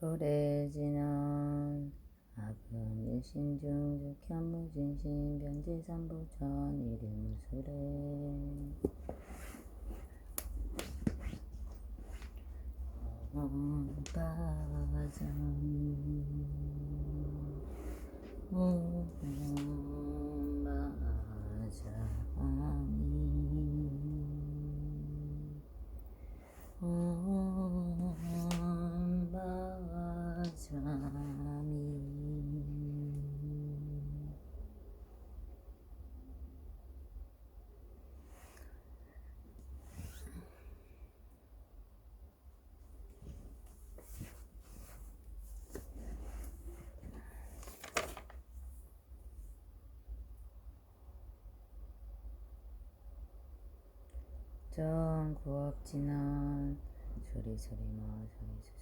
오래 지난 아금 일신중 극현무진신 변지삼부전 이름수레 전 구업지난 수리수리마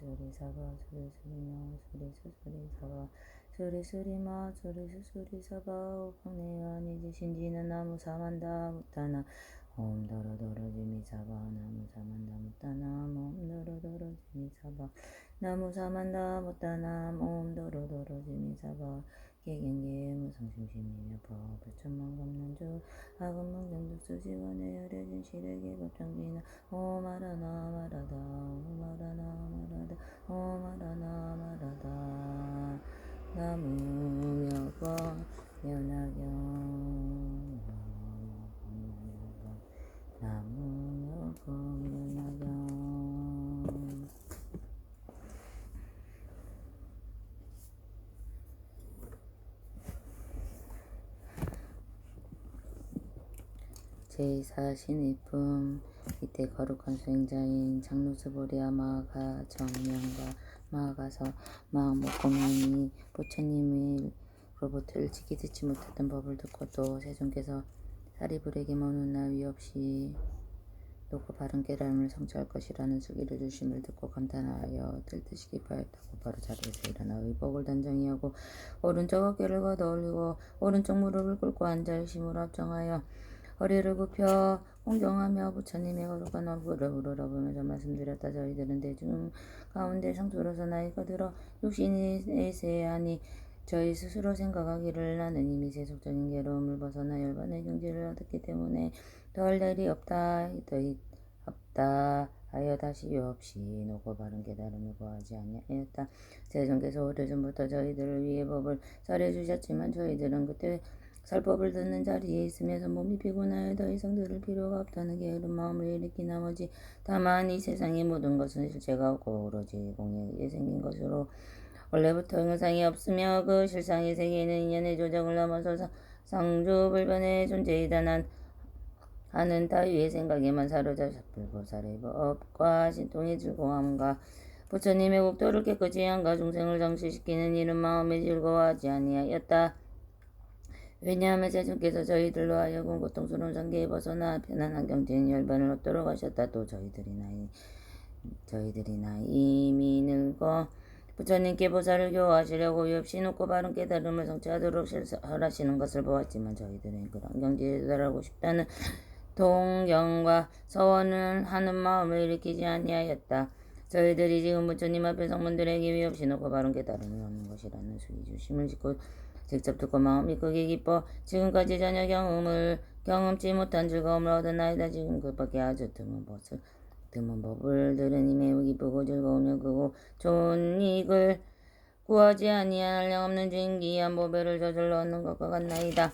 수리수리사바 수리수리마 수리수리사바 수리수리마 수리수리사바 오펑네 아니지 신지는 나무 사만다 무타나 옴 더러더러지미사바 나무 사만다 무타나 옴 더러더러지미사바 나무 사만다 무타나 옴 더러더러지미사바 개경계 무성심심이며 법불천만감난주 아금문경득수지원에 여려진 시래기 법정지나 오마라나 마라다 오마라나 마라다 오마라나 마라다 나무여거 연하경 나무여거 연하경 제4신의품 이때 거룩한 수행자인 장로스보리아 마가 정명과 마가서 마목공연이 부처님으로부터 일찍이 듣지 못했던 법을 듣고 또 세존께서 사리불에게 머는 나위 없이 놓고 바른 깨달음을 성취할 것이라는 수기를 주심을 듣고 감탄하여 들듯이 기뻐하였다고 바로 자리에서 일어나 의복을 단정히 하고 오른쪽 어깨를 걷어 올리고 오른쪽 무릎을 꿇고 앉아 일심으로 합정하여 허리를 굽혀 공경하며 부처님의 거룩한 얼굴을 우러러보면서 말씀드렸다. 저희들은 대중 가운데 성도로서 나이가 들어 육신이 세하니 저희 스스로 생각하기를 나는 이미 세속적인 괴로움을 벗어나 열반의 경지를 얻었기 때문에 덜 일이 없다 하여 다시 유없이 놓고 바른 깨달음을 구하지 아니하였다. 세존께서 오래전부터 저희들을 위해 법을 설해주셨지만 저희들은 그때 설법을 듣는 자리에 있으면서 몸이 피곤하여 더 이상 들을 필요가 없다는 게으른 마음을 일으킨 나머지 다만 이 세상의 모든 것은 실체가 없고 오로지 공에 생긴 것으로 원래부터 형상이 없으며 그 실상의 세계에는 인연의 조정을 넘어서 상주불변의 존재이다 하는 따위의 생각에만 사로잡혀 불보살의 법과 신통의 즐거움과 부처님의 국도를 깨끗이 향과 중생을 정취시키는 이른 마음에 즐거워하지 아니하였다. 왜냐하면 세존께서 저희들로 하여금 고통스러운 상계에 벗어나 편안한 경지인 열반을 얻도록 하셨다. 또 저희들이 이미 늙어 부처님께 보살을 교화하시려고 위없이 놓고 바른 깨달음을 성취하도록 설하시는 것을 보았지만 저희들은 그런 경지에 도달하고 싶다는 동경과 서원을 하는 마음을 일으키지 아니하였다. 저희들이 지금 부처님 앞에 성문들에게 위없이 놓고 바른 깨달음을 얻는 것이라는 수기 주심을 짓고 직접 듣고 마음이 크게 기뻐 지금까지 전혀 경험치 못한 즐거움을 얻었나이다. 지금 그밖에 아주 드문 법을 들으니 매우 기쁘고 즐거우며 크고 좋은 이익을 구하지 아니한 한량없는 진기한 보배를 저절로 얻는 것과 같나이다.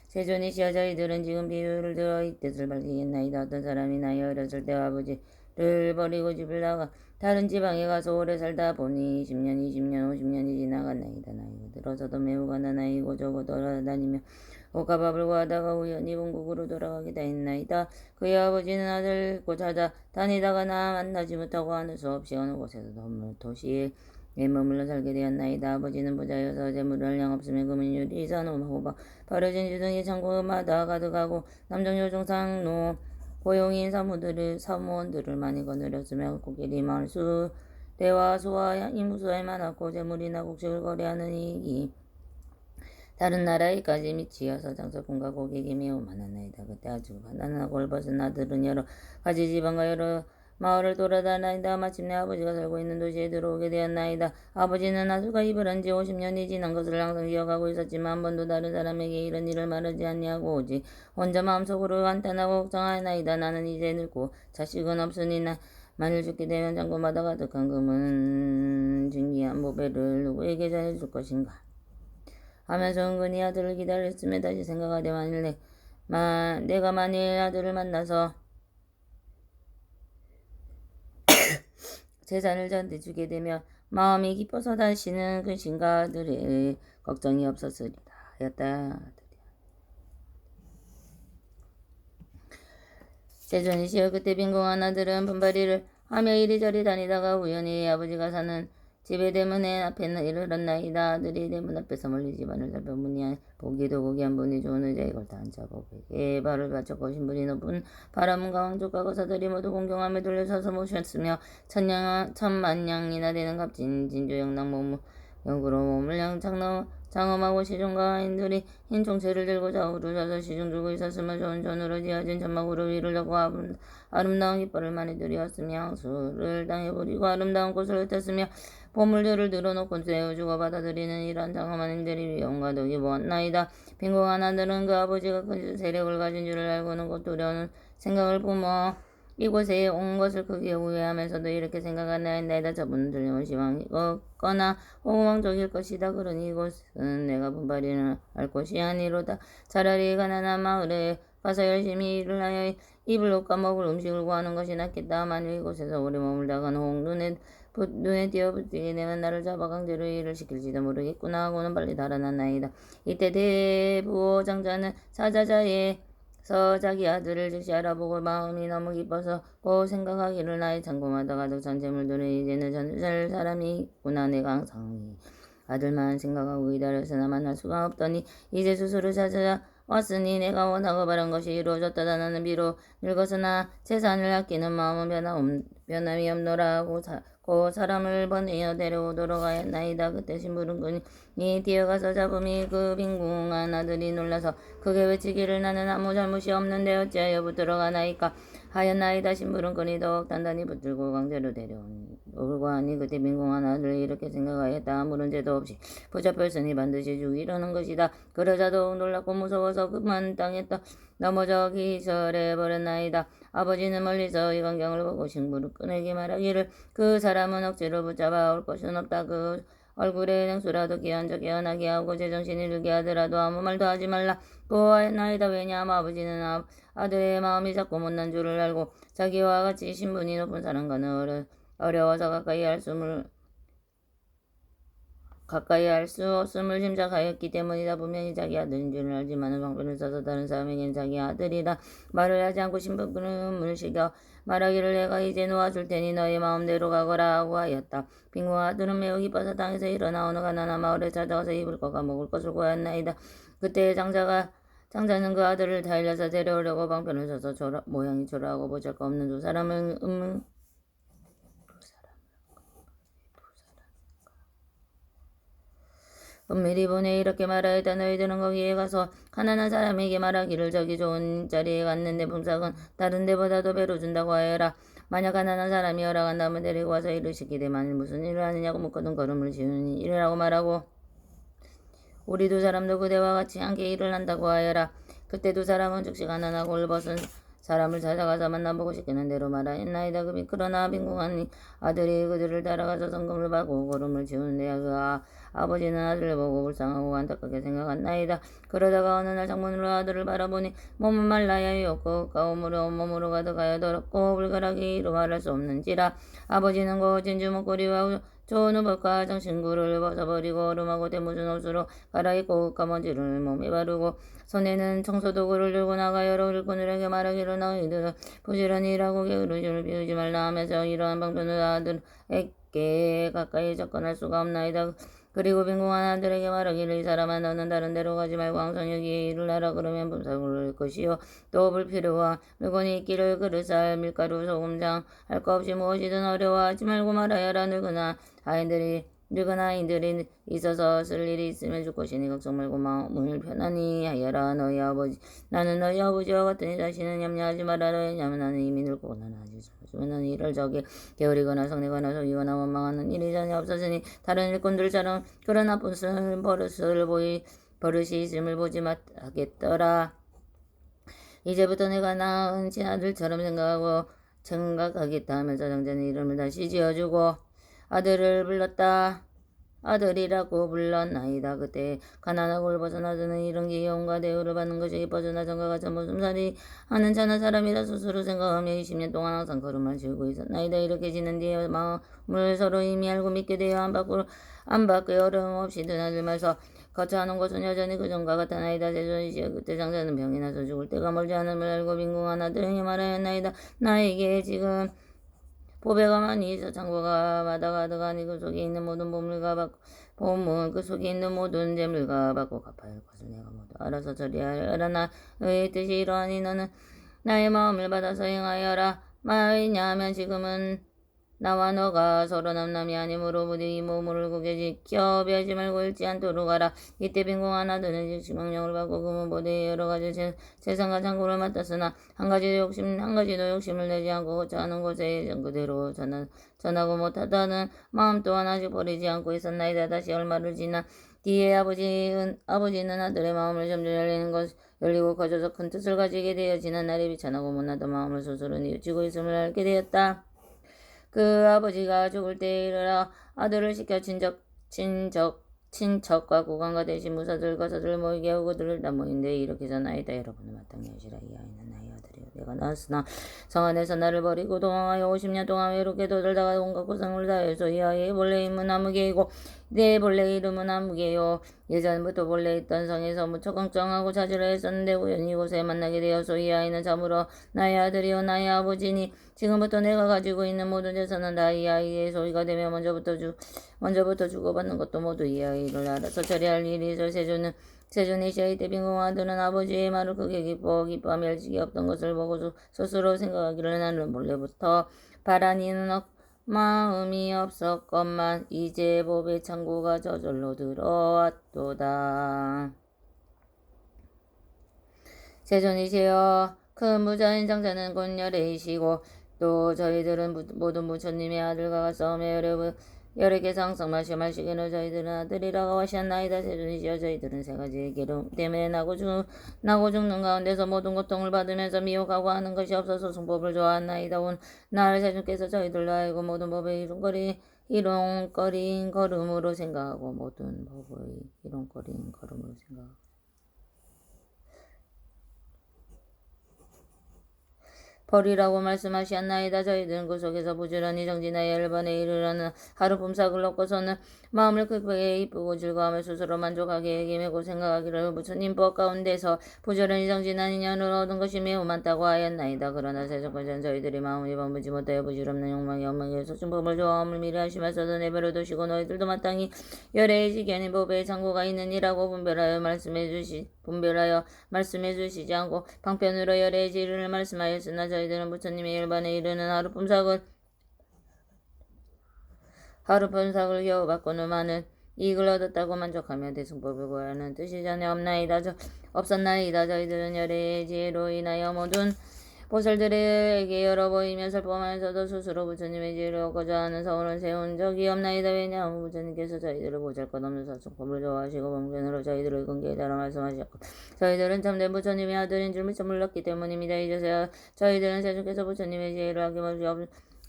세존이시여 저희들은 지금 비유를 들어 이 뜻을 밝히겠나이다. 어떤 사람이 나이 어렸을 때 아버지를 버리고 집을 나가 다른 지방에 가서 오래 살다 보니 10년, 20년, 50년이 지나갔나이다. 나이가 들어서도 매우 가난하이고 저고 돌아다니며 옷가밥을 구하다가 우연히 본국으로 돌아가게 했나이다. 그의 아버지는 아들을 곧 찾아 다니다가 나 만나지 못하고 하늘 수 없이 어느 곳에서 도시에 머물러 살게 되었나이다. 아버지는 부자여서 재물을 한량없으며 금은유리, 산호, 호박, 버려진 주둥이 창고마다 가득하고 남정요종상노 고용인 사무원들을 많이 거느렸으며 코끼리 마을수 대화 소와 이무소에 많았고 재물이나 곡식을 거래하는 이익이 다른 나라에까지 미치어서 장사꾼과 고객이 매우 많았나이다. 그때 아주 가난하고 헐벗은 아들은 여러 가지 지방과 여러 마을을 돌아다니다 마침내 아버지가 살고 있는 도시에 들어오게 되었나이다. 아버지는 아들과 입을 한 지 50년이 지난 것을 항상 기억하고 있었지만 한 번도 다른 사람에게 이런 일을 말하지 아니하고 오직 혼자 마음속으로 한탄하고 걱정하나이다. 나는 이제 늙고 자식은 없으니 만일 죽게 되면 장고마다 가득한 금은 진귀한 보배를 누구에게 전해줄 것인가 하면서 은근히 아들을 기다렸음에 다시 생각하되 내가 만일 아들을 만나서 재산을 저한테 주게 되면 마음이 기뻐서 다시는 그 신가들의 걱정이 없었으리라 하였다. 세존이시여 그때 빈궁한 아들은 분발이를 하며 이리저리 다니다가 우연히 아버지가 사는 집의 대문에 앞에 이르렀나이다. 아들이 대문 앞에서 멀리 집안을 살펴보니 보기도 고귀한 분이 좋은 의자에 걸터 앉아 보배에 발을 받쳤고 신분이 높은 바라문과 왕족과 거사들이 모두 공경함에 둘러서서 모셨으며 천만냥이나 되는 값진 진주영랑 영구로 몸을 장엄하고 시종과 하인들이 흰 총체를 들고 좌우로 서서 시중 들고 있었으며 좋은 전으로 지어진 천막으로 위를 덮고 아름다운 깃발을 많이 들이었으며 향수를 땅에 뿌리고 아름다운 꽃을 흩었으며 보물들을 들어놓고 세워주고 받아들이는 이러한 장엄한 행들이 위엄과 덕이 보았나이다. 빈궁한 아들은 그 아버지가 큰 세력을 가진 줄을 알고는 곧 두려운 생각을 뿜어 이곳에 온 것을 크게 후회하면서도 이렇게 생각하나이다. 저분은 틀림없이 왕이거나 호왕족일 것이다. 그러니 이곳은 내가 분발이는 할 곳이 아니로다. 차라리 가난한 마을에 가서 열심히 일을 하여 입을 옷과 먹을 음식을 구하는 것이 낫겠다. 만일 이곳에서 오래 머물다가는 눈에 띄어붙게 되면 나를 잡아 강제로 일을 시킬지도 모르겠구나 하고는 빨리 달아났나이다. 이때 대부호 장자는 사자자에서 자기 아들을 즉시 알아보고 마음이 너무 기뻐서 꼭 생각하기를 나의 창고마다 가득 찬 재물들은 이제는 전할 사람이 있구나. 내가 항상 아들만 생각하고 기다렸으나 만날 수가 없더니 이제 스스로 찾아왔으니 내가 원하고 바란 것이 이루어졌다. 나는 비록 늙었으나 재산을 아끼는 마음은 변함이 없노라 하고 사람을 보내어 데려오도록 하였나이다. 그때 신부름꾼이 뛰어가서 잡음이 그 빈궁한 아들이 놀라서 크게 외치기를 나는 아무 잘못이 없는데 어찌하여 붙들어 가나이까 하였나이다. 신부름꾼이 더욱 단단히 붙들고 강제로 데려오고 하니 그때 빈궁한 아들을 이렇게 생각하였다. 아무런 죄도 없이 붙잡혔으니 반드시 죽이려는 것이다. 그러자 더욱 놀랍고 무서워서 그만 땅에 넘어져 기절해버렸나이다. 아버지는 멀리서 이 광경을 보고 신부름꾼에게 말하기를 그 사람은 억지로 붙잡아 올 것은 없다. 그 얼굴에 냉수라도 깨어나게 하고 제정신이 들게 하더라도 아무 말도 하지 말라. 고하였나이다. 왜냐하면 아버지는 아들의 마음이 작고 못난 줄을 알고 자기와 같이 신분이 높은 사람과는 어려워서 가까이 할 수 없음을 짐작하였기 때문이다. 분명히 자기 아들인 줄은 알지만 방편을 써서 다른 사람에게는 자기 아들이다 말을 하지 않고 신부름을 시켜 말하기를 내가 이제 놓아줄 테니 너의 마음대로 가거라 하고 하였다. 빈궁 아들은 매우 기뻐서 땅에서 일어나 어느 가난한 마을에 찾아가서 입을 것과 먹을 것을 구하였나이다. 그때 장자는 그 아들을 달려서 데려오려고 방편을 써서 모양이 초라하고 보잘것없는 두 사람을 은밀히 보내 이렇게 말하였다. 너희들은 거기에 가서 가난한 사람에게 말하기를 저기 좋은 자리에 갔는데 품삯은 다른 데보다도 배로 준다고 하여라. 만약 가난한 사람이 허락한다면 데리고 와서 일을 시키되 만일 무슨 일을 하느냐고 묻거든 걸음을 지우니 일이라고 말하고 우리 두 사람도 그대와 같이 함께 일을 한다고 하여라. 그때 두 사람은 즉시 가난하고 헐벗은 사람을 찾아가서 만나보고 싶게는 대로 말하였나이다. 그러나 빈궁한 아들이 그들을 따라가서 성금을 받고 걸음을 지우는데 아버지는 아들을 보고 불쌍하고 안타깝게 생각했나이다. 그러다가 어느 날 창문으로 아들을 바라보니 몸은 말라야 없고 가움으로 온몸으로 가득하여 더럽고 불가락이로 말할 수 없는지라. 아버지는 거진 주먹거리와 좋은 우복과 장신구를 벗어버리고 얼음하고 대무진 옷으로 갈아입고 까먼지를 몸에 바르고 손에는 청소도구를 들고 나가 여러 일꾼들에게 말하기를 너희들은 부지런히 일하고 게으르지를 비우지 말라 하면서 이러한 방편을 아들에게 가까이 접근할 수가 없나이다. 그리고 빈궁한 아들에게 말하기를 이 사람아 너는 다른 데로 가지 말고 항상 여기에 일을 하라. 그러면 품삯을 낼 것이요 또 불필요와 물건이 있기를 그릇살 밀가루 소금장 할 것 없이 무엇이든 어려워하지 말고 말하여라. 늙으나 하인들이 늙은 아이들이 있어서 쓸 일이 있으면 줄 것이니 걱정 말고 마음을 편안히 하여라. 너희 아버지 나는 너희 아버지와 같으니 다시는 염려하지 말아라. 왜냐하면 나는 이미 늙고 나는 아직 젊은 이를 적에 게으르거나 성내거나 속이거나 원망하는 일이 전혀 없었으니 다른 일꾼들처럼 그런 나쁜 버릇이 있음을 보지 못하겠더라. 이제부터 내가 낳은 친아들처럼 생각하겠다 하면서 장자는 이름을 다시 지어주고 아들을 불렀다. 아들이라고 불렀나이다. 그때 가난하고 벗어나서는 이런 귀여움과 대우를 받는 것이 기뻐져 나전과 같은 모습살이 하는 자는 사람이라 스스로 생각하며 20년 동안 항상 걸음을 지우고 있었나이다. 이렇게 지낸 뒤에 마음을 서로 이미 알고 믿게 되어 안팎의 어려움 없이 드나들면서 거처하는 것은 여전히 그전과 같았나이다. 세존이시여 그때 장자는 병이 나서 죽을 때가 멀지 않음을 알고 빈궁한 아들에게 말하였나이다. 나에게 지금 보배가 많이 있어 창고가 마다가득하니 그 속에 있는 모든 그 속에 있는 모든 재물과 받고 갚아야 할 것을 내가 모두 알아서 처리하여라. 나의 뜻이 이러하니 너는 나의 마음을 받아서 행하여라. 왜냐하면 지금은 나와 너가 서로 남남이 아니므로 부디 이 몸을 굳게 지켜 배하지 말고 잃지 않도록 하라. 이때 빈궁한 아들은 즉시 명령을 받고 그문보대의 여러 가지 세상과 창고를 맡았으나 한 가지도 욕심을 내지 않고 거처하는 곳에 예전 그대로 전하고 못하다는 마음 또한 아직 버리지 않고 있었나이다. 다시 얼마를 지난 뒤에 아버지는 아들의 마음을 점점 열리고 커져서 큰 뜻을 가지게 되어 지난 날에 비천하고 못나던 마음을 스스로 뉘우치고 있음을 알게 되었다. 그 아버지가 죽을 때에 이르러 아들을 시켜 친척과 고관과 대신 무사들 거사들 모이게 하고 그들을 다 모인데 이렇게 전하이다. 여러분은 마땅히 하시라. 이 아이는 나의 아들이요 내가 낳았으나 성 안에서 나를 버리고 도망하여 50년 동안 외롭게 도들다가 온갖 고생을 다해서 이 아이의 본래 이름은 아무개이고 내 본래 이름은 아무개요. 예전부터 본래 있던 성에서 무척 걱정하고 찾으려 했었는데 우연히 이곳에 만나게 되어서 이 아이는 참으로 나의 아들이요 나의 아버지니 지금부터 내가 가지고 있는 모든 재산은 다 이 아이의 소유가 되며 먼저부터 주고받는 것도 모두 이 아이를 알아서 처리할 일이 있어 세존이 시아이 때 빈궁 아들은 아버지의 말을 크게 기뻐하며 일찍이 없던 것을 보고 스스로 생각하기를 나는 본래부터 바란 이는 마음이 없었건만 이제 법의 창고가 저절로 들어왔도다. 세존이시여 큰 부자인 장자는 곧 열애이시고 또 저희들은 모든 부처님의 아들과 싸우며 열애께서 항상 마시기는 저희들은 아들이라고 하셨나이다. 세존이시여 저희들은 세 가지의 기름 때문에 나고 죽는 가운데서 모든 고통을 받으면서 미혹하고 하는 것이 없어서 승법을 좋아하나이다. 온 나를 세존께서 저희들로 하여금 모든 법의 이론거리인 걸음으로 생각하고 모든 법의 이론거리인 걸음으로 생각하고 벌이라고 말씀하시었나이다. 저희들은 그 속에서 부지런히 정진하여 열반에 이르러는 하루 품삯을 얻고서는 마음을 크게 이쁘고 즐거움을 스스로 만족하게 여기고 생각하기를 부처님 법 가운데서 부지런히 정진한 인연을 얻은 것이 매우 많다고 하였나이다. 그러나 세속과전 저희들이 마음이 범하지 못하여 부질없는 욕망이 엉망에 소충법을 좋아함을 미래하시면서도 내버려 두시고 너희들도 마땅히 열애의 지견인 법의 창고가 있느니라고 분별하여 말씀해 주시지 않고 방편으로 열애의 지를 말씀하였으나 저희들은 부처님의 열반에 이르는 하루 품삯을 겨우 받고는 많은 이익을 얻었다고 만족하며 대승법을 구하는 뜻이 전혀 없었나이다. 저희들은 열애의 지혜로 인하여 모든 보살들에게 열어 보이며 슬퍼하면서도 스스로 부처님의 지혜를 얻고자 하는 서원을 세운 적이 없나이다. 왜냐하면 부처님께서 저희들을 보잘것없는 사성법을 좋아하시고 방편으로 저희들을 근기에 따라 말씀하셨고 저희들은 참된 부처님의 아들인 줄 미처 몰랐기 때문입니다. 이제서야 저희들은 세존께서 부처님의 지혜를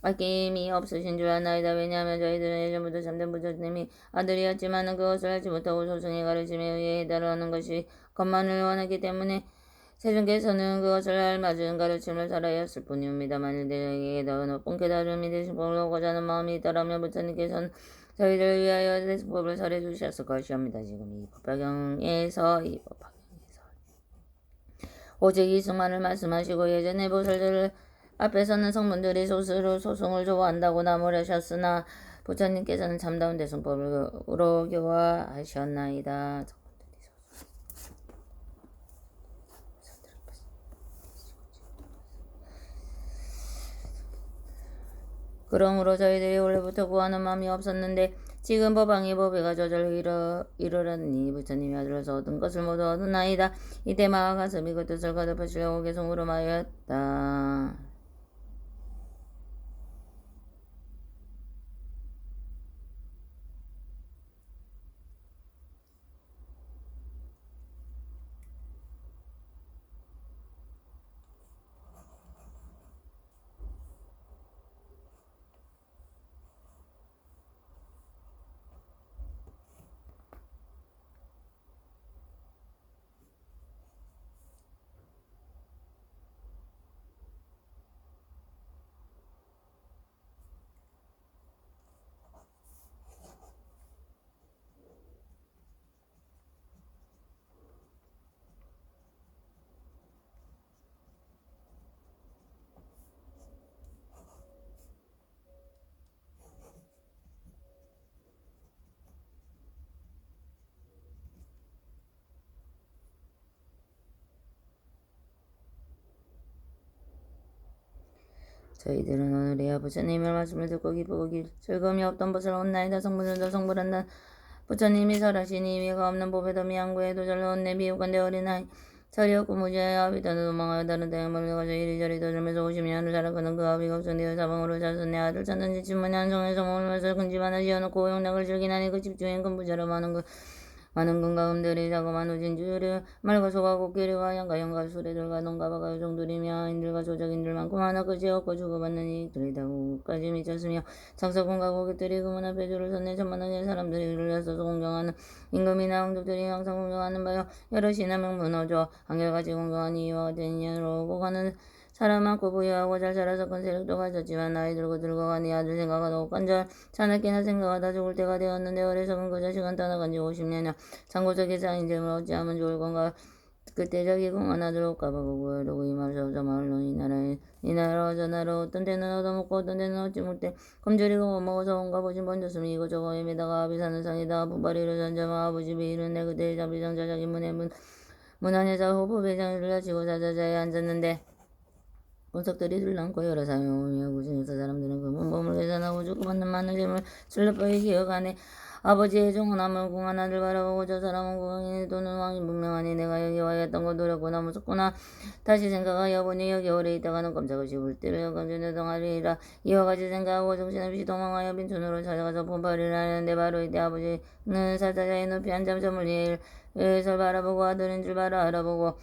아낌이 없으신 줄 아나이다. 왜냐하면 저희들은 예전부터 참된 부처님이 아들이었지만은 그것을 알지 못하고 소승의 가르침에 의해 따르는 것만을 원하기 때문에 세존께서는 그것을 알맞은 가르침을 살아였을 뿐입니다. 만일 내게 더 높은 깨달음이 대승법을 오고자 하는 마음이 있더라면 부처님께서는 저희들을 위하여 대승법을 설해 주셨을 것이옵니다. 지금 이 법화경에서 오직 이승만을 말씀하시고 예전에 보살들 앞에서는 성문들이 스스로 소승을 좋아한다고 나무라셨으나 부처님께서는 참다운 대승법으로 교화하셨나이다. 그러므로 저희들이 원래부터 구하는 마음이 없었는데 지금 법왕이 법에가 저절로 이르러니 부처님이 아들로서 얻은 것을 모두 얻은나이다. 이때 마가 가슴이 그 뜻을 거듭하시려고 계속 물어마였다. 저희들은 오늘이야 부처님의 말씀을 듣고 기쁘고 즐거움이 없던 것을 온나이다. 성부들도 성불한다. 부처님이 설하시니 위가 없는 법에도 미양구에 도절로 온내 비우건대 어린아이 철이었고 무지하여 아비다는 도망하여 다른 땅에 멀리가서 이리저리 도절면서 50년을 살아가는 그 아비가 걱정되어 사방으로 자손 내 아들 찾는지 집문이 한성에서 머물면서 근집 하나 지어놓고 오용락을 즐기나니 그 집 중엔 큰 부자로 많은 건가음들이 자그마한 우진주를 말과 소가 곡기리와 양가 수레들과 농가바가 요정들이며 인들과 조작인들 많고 많아 그지없고 주고받는 이들이다. 까지 미쳤으며 장사공과 고객들이 그 문 앞에 줄을 섰네. 천만원의 사람들이 이를 나서서 공경하는 임금이나 왕족들이 항상 공경하는 바요. 여럿이나 명문어조 한결같이 공경하니 이와 같은 인연으로 오고 가는 사람 많고 부유하고 잘 살아서 큰 세력도 가졌지만 나이 들고 늙어가니 아들 생각은 오간절 자나깨나 생각하다 죽을 때가 되었는데 어리석은 그 자식은 떠나간 지 50년이나 장고적의 장인점을 어찌하면 좋을 건가. 그때 저기 공한 아들 옷가보고 구하려고 이 말을 저말로 이 나라 저 나라 어떤 때는 얻어먹고 어떤 때는 얻지 못해 검절이고 못 먹어서 온가 보지 먼저쓰면 이거저거 애매다가 아비 사는 상이다. 부바리로 전자마 아버지 비이는 내 그때 자비장 자작이 문 안에서 호부 배장을 하시고 자자자에 앉았는데 본석들이 들랑고 여러 사명이며 구중에서 사람들은 그 문범을 계산하고 주고받는 많은 재물 슬럽하게 기억하네. 아버지의 종원함을 궁한 아들 바라보고 저 사람은 궁이 또는 왕이 분명하니 내가 여기 와야했던 거 노렸구나 무섭구나. 다시 생각하여 보니 여기 오래 있다가는 깜짝없이 불때를 영감전에 동하리라. 이와 같이 생각하고 정신없이 도망하여 빈촌으로 찾아가서 본발을 하는데 바로 이때 아버지는 사자자의 높이 앉아 저 멀리에서 바라보고 아들인 줄 알아보고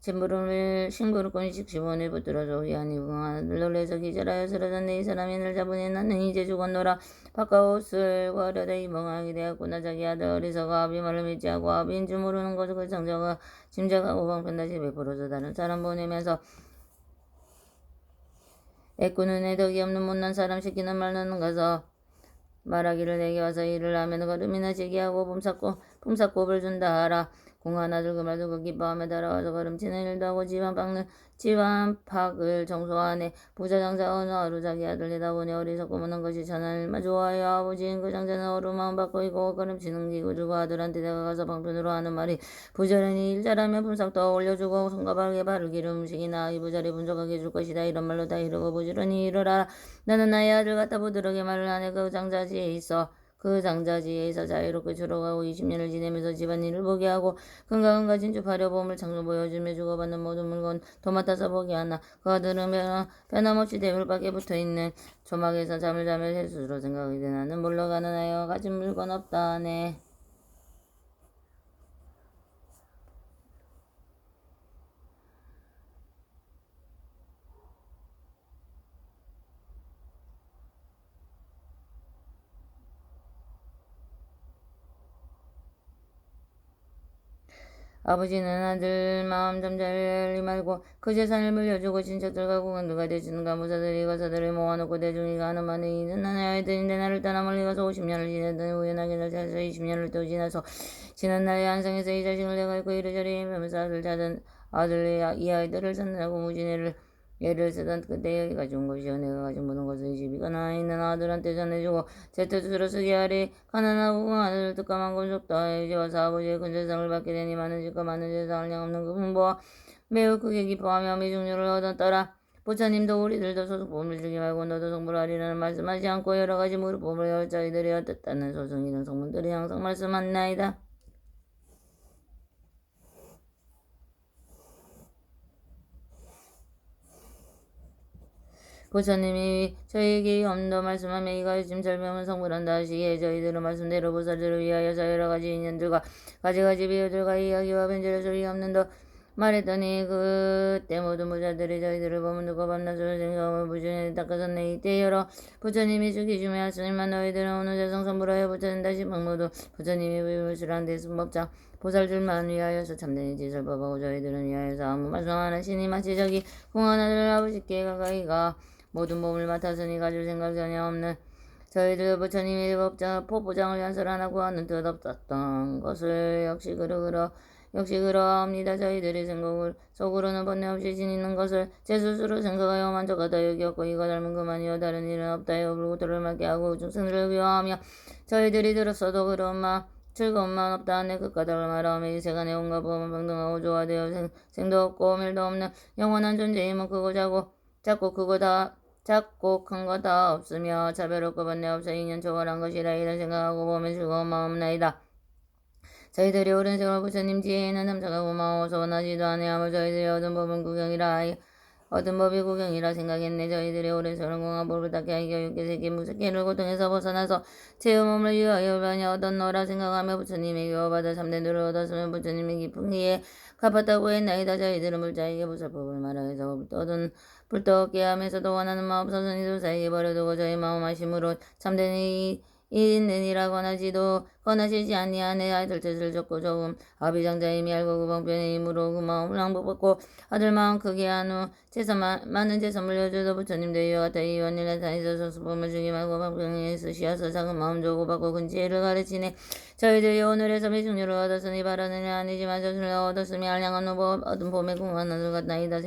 심부름을 싱그럽고 식시본을 붙들어줘 위안이 궁하늘 놀래서 기절하여 쓰러졌네. 이 사람이 날 잡으니 나는 이제 죽었노라. 바깥옷을 구하려다 이 멍하게 되었구나. 자기 아들 어리석어 아비 말을 믿지 않고 아비인 줄 모르는 것을 그 장자가 짐작하고 방편 다시 베풀어서 다른 사람 보내면서 애꾸는 애 덕이 없는 못난 사람 시키는 말로는 가서 말하기를 내게 와서 일을 하면 걸음이나 제기하고 품삯곱을 준다 하라. 공한 아들 그 말 듣고 기뻐하며 따라와서 걸음치는 일도 하고 집안팍을 청소하네. 부자 장자 어느 하루 자기 아들 내다보니 어리석고 무는 것이 천한 일만 좋아하여 아버지인 그 장자는 어루마음 받고 이고 걸음치는 기구 주고 아들한테 내가 가서 방편으로 하는 말이 부자라니 일 잘하면 품삯도 올려주고 손과 발에 바를 기름 음식이나 이 부자리 분석하게 줄 것이다. 이런 말로 다 이르고 부지런히 이르라. 나는 나의 아들 갖다 부드럽게 말을 하네. 그 장자지에 있어 자유롭게 주러가고 20년을 지내면서 집안일을 보게 하고 건강한 진주파려 보험을 창조 보여주며 주고받는 모든 물건 도맡아서 보게 하나. 그 아들은 변함없이 대물밖에 붙어있는 조막에서 잠을 자며 셀수로 생각이 되 나는 물러가는 아이와 가진 물건 없다네. 아버지는 아들 마음 잠자리 말고 그 재산을 물려주고 친척들과 고관들과 대신과 무사들이 가사들을 모아놓고 대중이가 하는 말이 이는 나의 아이들인데 나를 떠나 멀리 가서 50년을 지내더니 우연하게 날 찾아서 20년을 또 지나서 지난 날에 한성에서 이 자식을 내가 있고 이리저리 하면서 아들 찾은 아들의 이 아이들을 찾느라고 무진애를 예를 쓰던 그때 여기 가져온 것이요 내가 가진 모든 것을 이 집이 가난한 있는 아들한테 전해주고 제 뜻으로 쓰게 하리. 가난하고 아들 뜻감한 건속다. 이제 와서 아버지의 큰 재상을 받게 되니 많은 집과 많은 재상을 양없는 그 분부와 매우 크게 기뻐하며 미중류를 얻었더라. 부처님도 우리들도 소승법을 주기 말고 너도 성불하리라는 말씀하지 않고 여러 가지 무릇법을 저희들이 어떻다는 소승이든 성문들이 항상 말씀하나이다. 부처님이 저희에게 엄도 말씀하며 이가 지금 절명은 성불한다 하시기에 저희들은 말씀대로 보살들을 위하여서 여러 가지 인연들과 가지가지 비유들과 이야기와 변절의 소리가 없는 더 말했더니 그때 모든 부자들이 저희들을 보면 두고 밤낮으로 생각하며 부처님이 닦아섰네. 이때 여러 부처님이 죽이시며 하시니만 너희들은 오늘 세상 선불하여 부처님 다시 방모두 부처님이 불술한 대승법장 보살들만 위하여서 참된 짓을 법하고 저희들은 위하여서 아무 말씀 안 하시니 마치 저기 공한 아들 아버지께 가까이가 모든 몸을 맡았으니 가질 생각 전혀 없는 저희들 부처님의 법자 포부장을 연설 안 하고 하는 뜻 없었던 것을 역시 그러합니다. 저희들이 생각을 속으로는 번뇌 없이 지니는 것을 제 스스로 생각하여 만족하다 여기었고 이가 닮은 그만이요 다른 일은 없다요. 그리고 들을 맑게 하고 중생들을 위하며 저희들이 들었어도 그런 즐거움만 없다 하네. 끝까닥을 말하며 이 세간의 온갖 법은 평등하고 조화되어 생도 없고 밀도 없는 영원한 존재임은 크고 작고 크고 작고 큰 거 다 없으며 차별 없고 번뇌 없어 인연 초월한 것이라 이런 생각하고 보면 즐거운 마음 나이다. 저희들이 오랜 세월 부처님 지혜에는 참석하고 마워서 원하지도 아니하며 저희들이 얻은 법이 구경이라 생각했네. 저희들이 오랜 세월 공화법을 닦게 하기 교육계 새끼 무색해를 고통에서 벗어나서 제 몸을 위하여 많이 얻었노라 생각하며 부처님의 교화받아 참된 도를 얻었으면 부처님의 깊은 기에 갚았다고 했나이다. 저희들은 불자에게 보살법을 말하여서 불떡게 하면서도 원하는 마음 서선이 조사에게 버려두고 저희 마음 아심으로 참된 있느니라 권하시지 아니하네. 아이들 뜻을 줬고 조금 아비장자임이 알고 그 방편의 힘으로 그 마음을 항복받고 아들 마음 크게 한 후 많은 재산 물려줘도 부처님 대위와 같아 이 원일에 다니셔서 수범을 주기 말고 방편에 쓰시어서 작은 마음 조고 받고 큰 지혜를 가르치네. 저희들이 오늘에서 미중류를 얻었으니 바라는 일 아니지만 저술을 얻었으니 알량한 후 얻은 봄에 궁한 하늘 같나이다.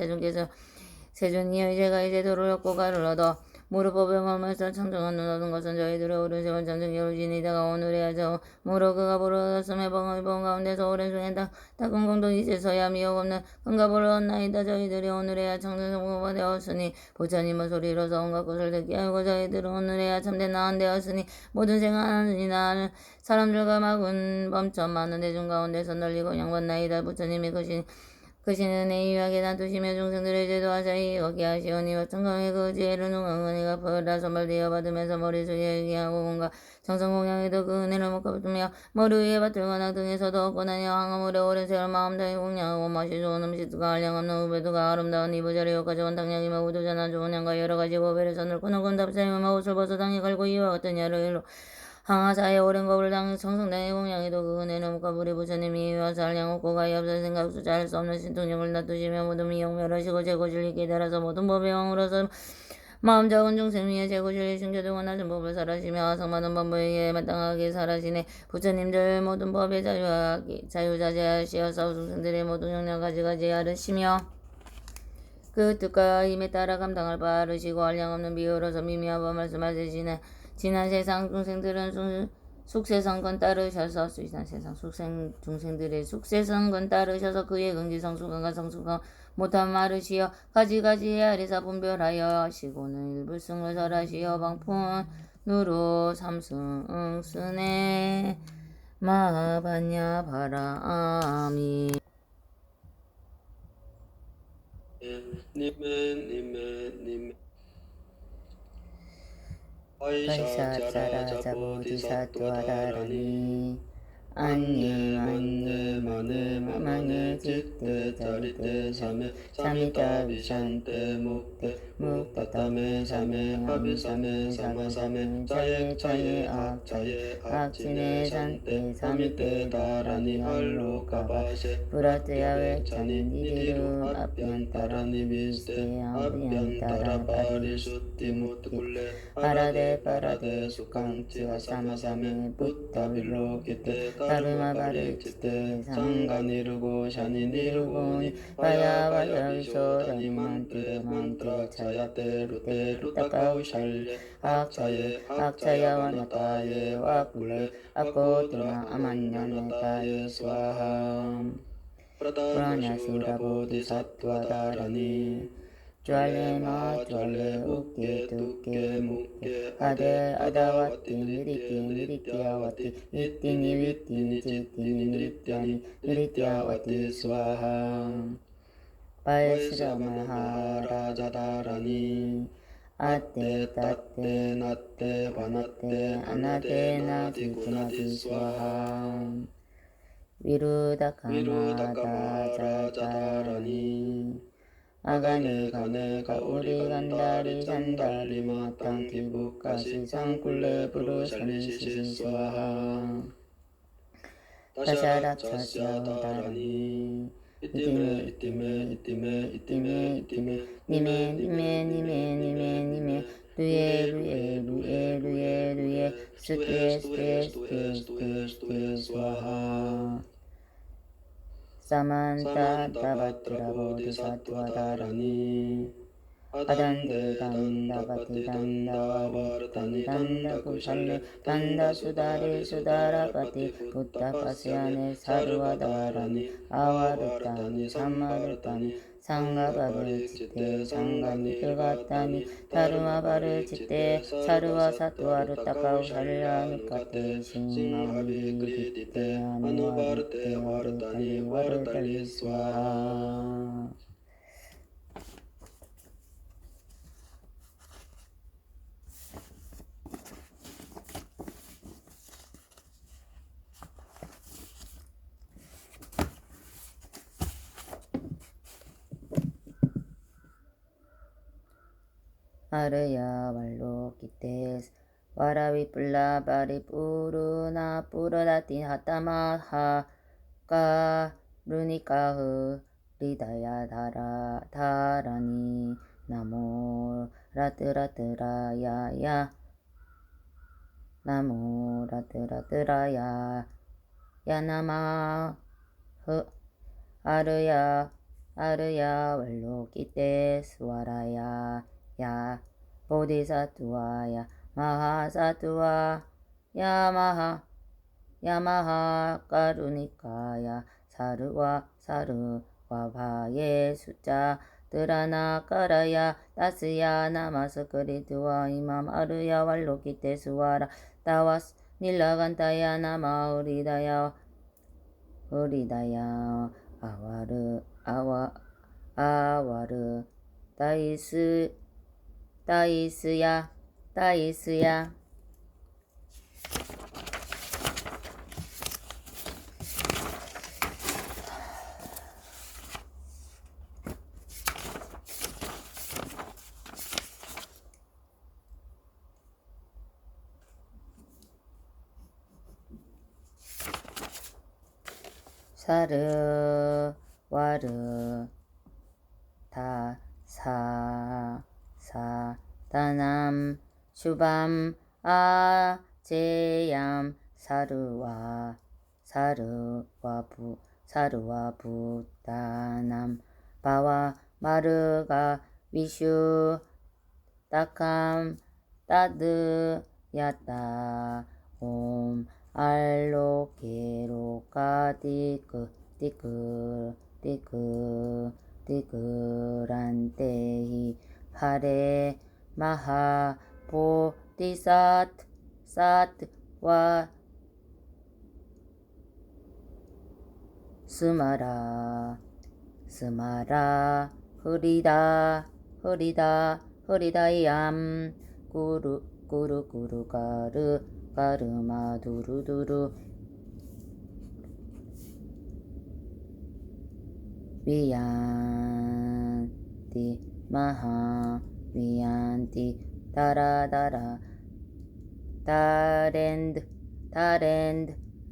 세존이여 이제 도를 얻고 가를 얻어 무릎법에 머물면서 청정한 눈 얻은 것은 저희들의 오랜 세월 잠정 여루지니다가 오늘에야 저 무릎 그가 보러었음에 벙의 가운데서 오랜 중에 닦은 공도 이제서야 미혹 없는 큰가보를 얻나이다. 저희들이 오늘에야 청정성부가 되었으니 부처님은 소리로서 온갖 것을 듣게 하고 저희들은 오늘에야 참된 나은 되었으니 모든 생활이나 사람들과 막은 범천 많은 대중 가운데서 널리고 양반나이다. 부처님이 크신 은혜 유하게 놔두시며 중생들의 죄도 하자이 거기 하시오니 어천강의 그 지혜를 누강은혜가 퍼라 선발되어 받으면서 머리 숙여 얘기하고 온갖 정성공양에도 그 은혜를 못 갚으며 머리 위에 받들거나 등에서도 얻고나니 항아물에 오랜 세월 마음 다해 공양하고 맛이 좋은 음식과 알량없는 후배도가 아름다운 이부자리 효과 좋은 당량이며 우두전한 좋은 양과 여러 가지 고배를 선을 끊어군 답사이며 옷을 벗어 당에 걸고 이와 같은 여러 일로 항하사의 오랜 겁을 당 청성당의 공양에도 그 은혜는 무가부리 부처님이 와서 알량 없고 가히 없어 생각 숫자할 수 없는 신통력을 놔두시며 모든 미용멸하시고 제고진리 깨달아서 모든 법의 왕으로서 마음 적은 중생 위에 제고진리 숨겨두고 낮은 법을 설하시며 성많은 법에 마땅하게 설하시네. 부처님들 모든 법에 자유자재하시어서 중생들의 모든 영역 가지가지 하르시며 그 뜻과 힘에 따라 감당할 바 하르시고 알량 없는 비유로서 미미하고 말씀하시네. 지난 세상 중생들은 숙세성건 따르셔서 중생들의 숙세성건 따르셔서 그의 긍지성수건과 성수건 못한 마르시어 가지가지 헤아리사 분별하여 하시고는 일불승을 설하시어 방푼으로 삼승쓰네. 마하반야 바라아미 니메 바이샤자라자 보디사토아다라니 안예 만에 마망에 짓대 자리대 사메 사미타 비샨테 묵다타메 사메 하비사메 사마사메 자예 악지네 산테 사미테 다라니 할로카바세 브라테야웨 차니 니디루 아비안타라니 비스테 아비안타라 파리수티 무트굴레 파라데 수칸치와 사마사메 부타빌로키테 다르마 바르치테 상가니르고 샤니니르고니 바야바야 비소라니 만트레 차야테 루타카우 샬레 악차야 와나타예 와kul레 아코트마 아만냐네타예 스와함 프라냐시라 보디사트와다라니 쫄레 마 쫄레 우께 두께 무께 아데 아다와티 니리띠 니리띠아와티 이띠니 위띠니 지띠니 니리띠아니 니리띠아와티 스와하 발스라마하라자다라니 아떼 따떼 나떼 바나떼 아나떼 나디구나디 스와하 위루다카마다자자라니 아가네 가네 가우리 간다리 잔다리 마땅 기부까시 상굴레 부르샤니 시시스와하 다샤락차샤다라니 이티메 이티메 이티메 이티메 이티메 니메 니메 니메 니메 니메 루에 루에 루에 루에 루에 스투에 스투에 스투에 스투에 스투에 스와하 사만타타바트라 보드사투아다라니 아단데 단다바티 단다와르타니 단다쿠샬레 단다수다리 수다라바티 부타파시아네 사루아다라니 아와르타니 삼마르타니 상가바르치테 상가니 그가타니 타루마바르치테 사루아사투아르타카우샬라니카테 싱마비그리티테 아누바르테 와르타니 와르타리 스와하 아르야 왈로키테스 와라비뿔라 바리푸르나 뿌르라티 하타마하 까루니카흐 리다야 다라니 나모 라트라트라야야 나모 라트라트라야 야나마흐 아르야 왈로키테스 와라야 야 보디사투와야 마하사투와 야마하 까루니카야 사르와 바예 숫자 드라나 까라야 다스야 나마스크리트와 이맘 아르야 왈로키테스와라 다와스 닐라간타야 나마 우리다야 아와르 다이스야 사르 와르 다남 슈밤 아제얌 사르와 부다남 바와 마르가 위슈 따캄 따드 야따 옴 알로케로카 티크란테히 하레 마하 보디사트와 스마라 흐리다얌 꾸루 가르마 두루두루 위안티 마하 위안티 다라다라 다렌드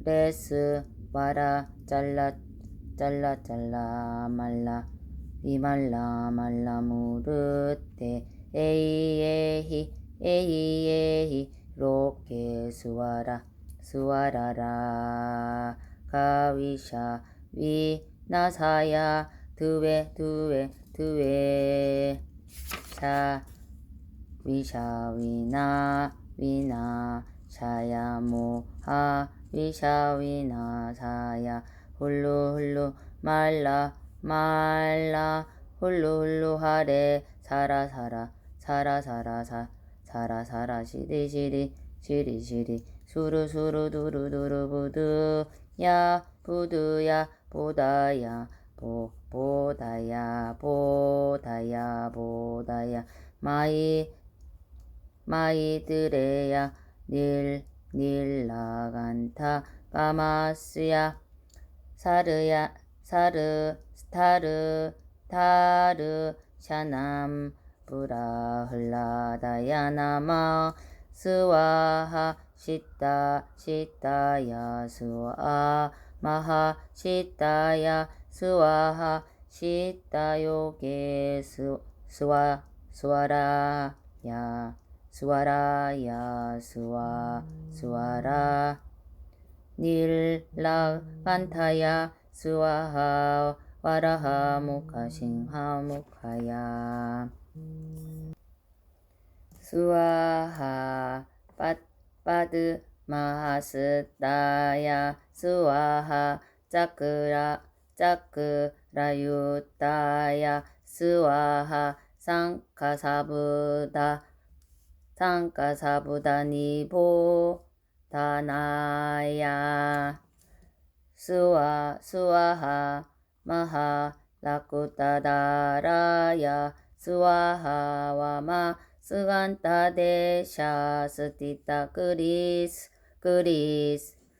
레스 와라 잘라 말라 말라 무르테 에이에히 로케 수와라라 가위샤 위나사야 두웨 샤 위샤 위나 샤야 모하 위샤 위나 사야 훌루 말라 훌루 하레 사라 사라 사라 사라 사라 사라 시리 시리 시리 시리 수루 수루 두루 두루 부두 야 부두야 보다야 보다야 보다야 보다야 마이드레야 닐라간타 까마스야 스타르 타르 샤남 브라흘라다야나마 스와하 시타야 스와 마하 시타야 스와하 시타요게 스와라야 스와라 닐라간타야 스와하 와라하 무카싱하 무카야 스와하 빠드 마하스다야 스와하 짜크라유타야 스와하 상카사부다 니보다나야 스와하 마하 라쿠타다라야 스와하 와마 스간타데샤 스티타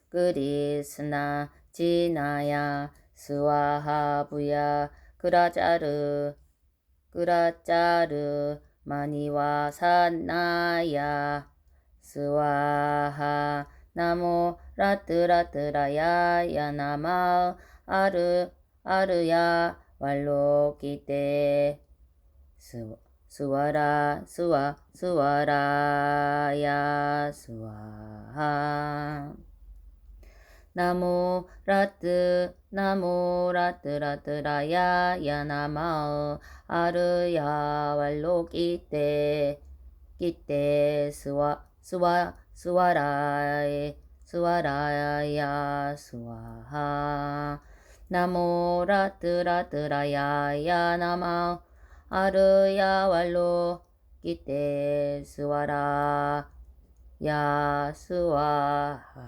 그리스나 지나야 스와하 부야 그라짜르 마니와 산나야 스와하 나모 라트라야 야나마 아르야 왈로키테 스와라야 스와하 나모 라트라야 야나마 아르야 왈로키테 스와라야 스와하 나모 라트라야 야나마 아르야 왈로 기테 스와라 야 스와하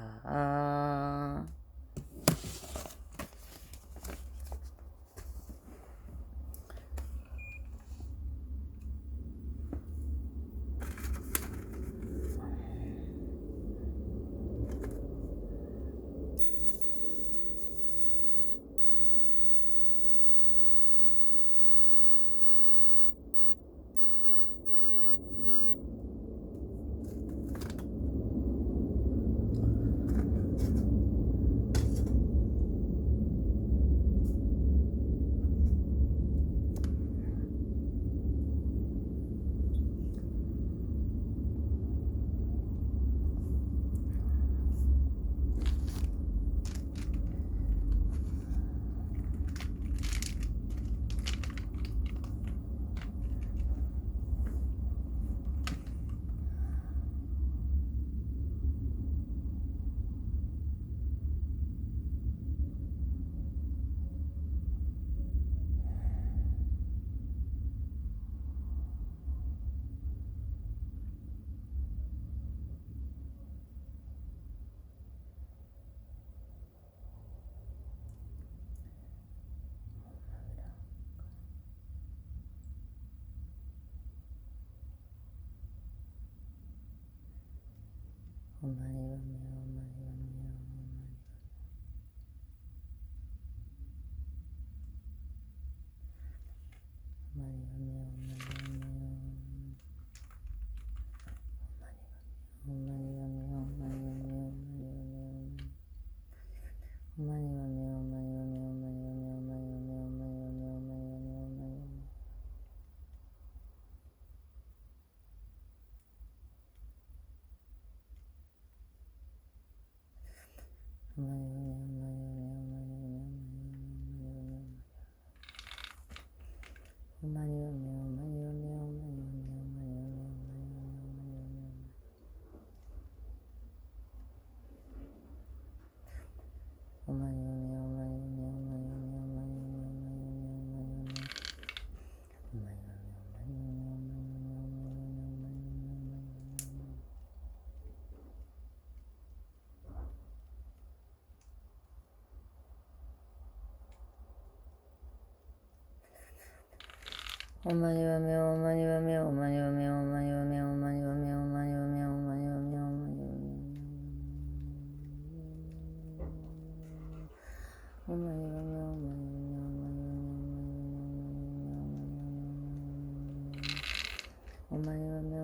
오마니와메 오마니와메 오마니와메 오마니와메 오마니와메 오마니와메 오마니와메 오마니와메